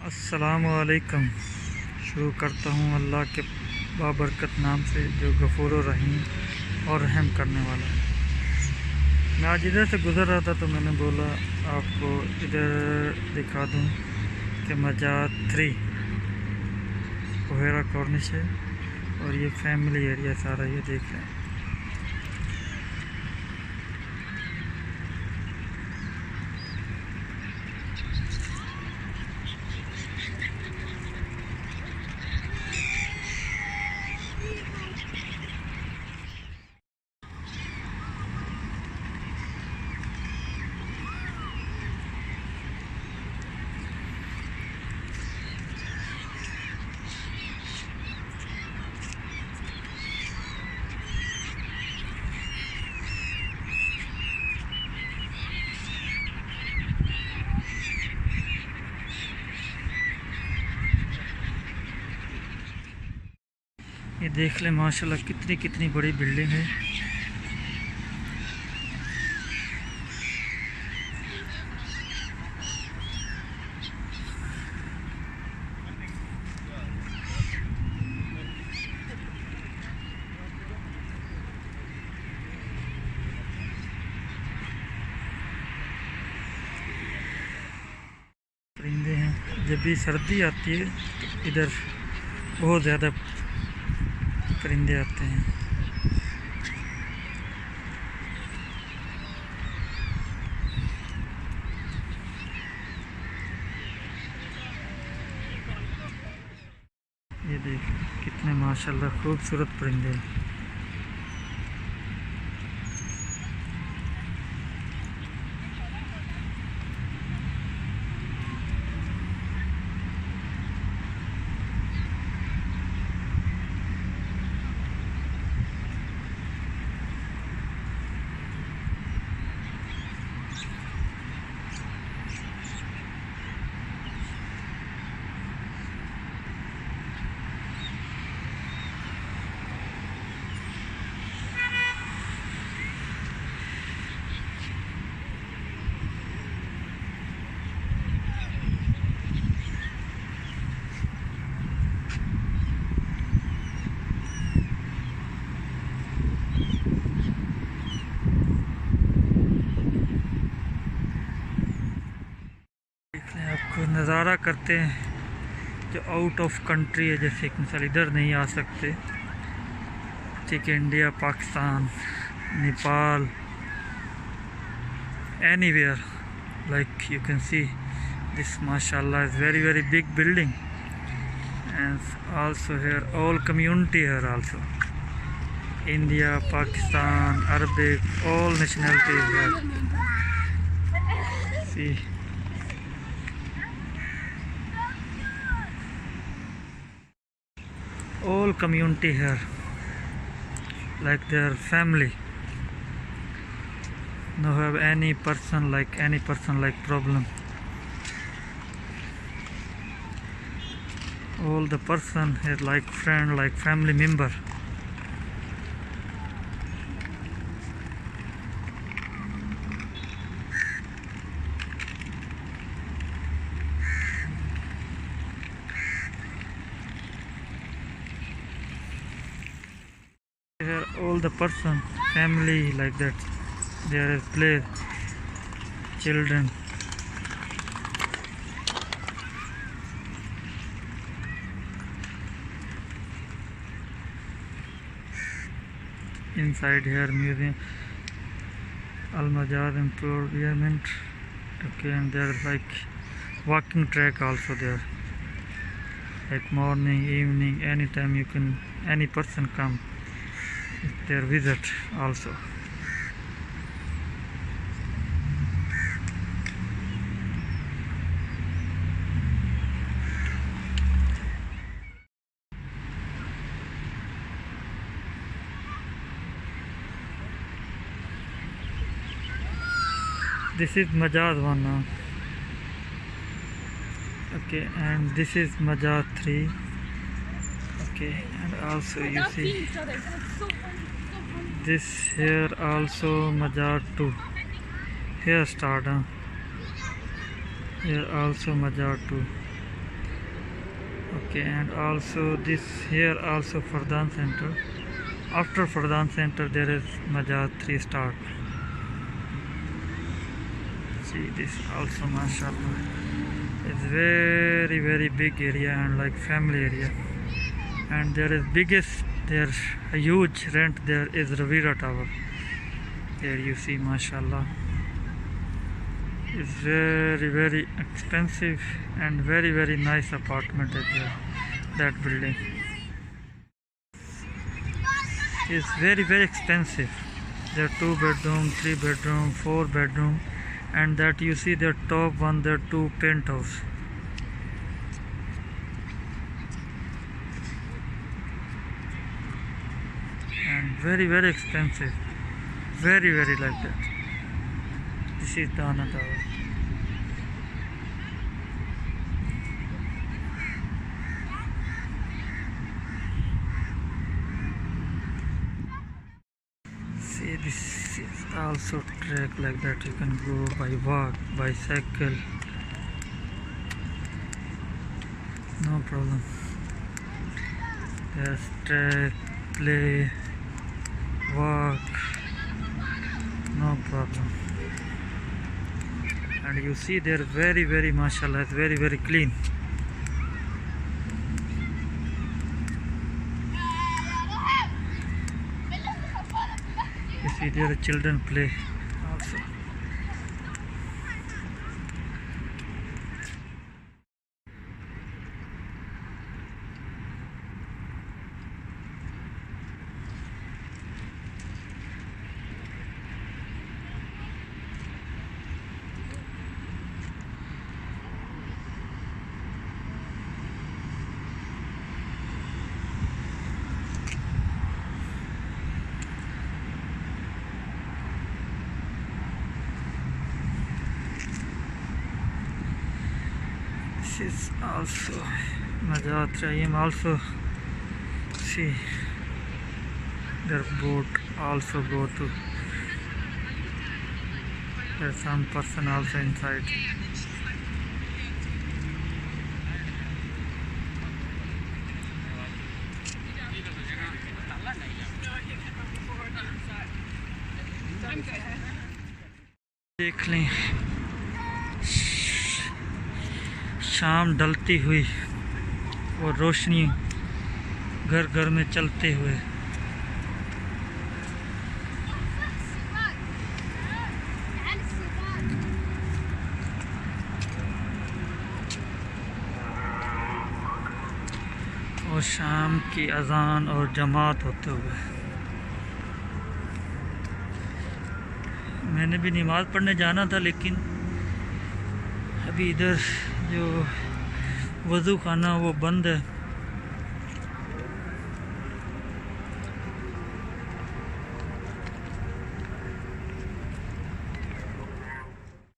अस्सलामुअलैकुम। शुरू करता हूँ अल्लाह के बाबरकत नाम से जो गफूर रहीम और रहम करने वाला है। मैं आज इधर से गुज़र रहा था तो मैंने बोला आपको इधर दिखा दूँ कि मजाज 3 कोहेरा कॉर्निश है और ये फैमिली एरिया सारा ये देख रहे हैं। ये देख ले माशाल्लाह कितनी बड़ी बिल्डिंग है। परिंदे हैं। जब भी सर्दी आती है तो इधर बहुत ज़्यादा परिंदे आते हैं। ये देख कितने माशाल्लाह खूबसूरत परिंदे हैं। आपको नज़ारा करते हैं जो आउट ऑफ कंट्री है, जैसे कि मिसाल इधर नहीं आ सकते, ठीक है, India, Pakistan, Nepal, anywhere, like you can see this mashallah is very big building, and also here all community here also, India, Pakistan, Arabic, all nationalities here. See, all community here like their family. No have any person like problem. All the person here like friend, like family member. Here all the person family like that, there is play children. Inside here museum, ALMAJAZ improvement. Okay, and there is like walking track also there, like morning, evening, anytime you can, any person come their visit also. This is Majaz 1 now. Okay, and this is Majaz 3. Okay, and also you see this here also Majaz 2. Here start, here also Majaz 2. Okay, and also this here also Fardan Center. After Fardan Center there is Majaz 3 star. See this also, mashallah. It's very big area and like family area. And there is there's a huge rent there is Ravira Tower. There you see, mashallah. It's very expensive and very nice apartment is there, that building. It's very expensive. There are 2 bedroom, 3 bedroom, 4 bedroom, and that you see the top one, there are 2 penthouse. And very expensive. Very like that. This is Dana Tower. See, this is also track like that. You can go by walk, bicycle, no problem. There's track, play, walk, no problem. And you see they're very mashallah, it's very clean. You see there children play also. This is also Majaz Train. Also see their boat also go to. There's some person also inside. देख लें शाम ढलती हुई और रोशनी घर में चलते हुए। और शाम की अजान और जमात होते हुए। मैंने भी नमाज़ पढ़ने जाना था लेकिन अभी इधर जो वज़ू खाना वो बंद है।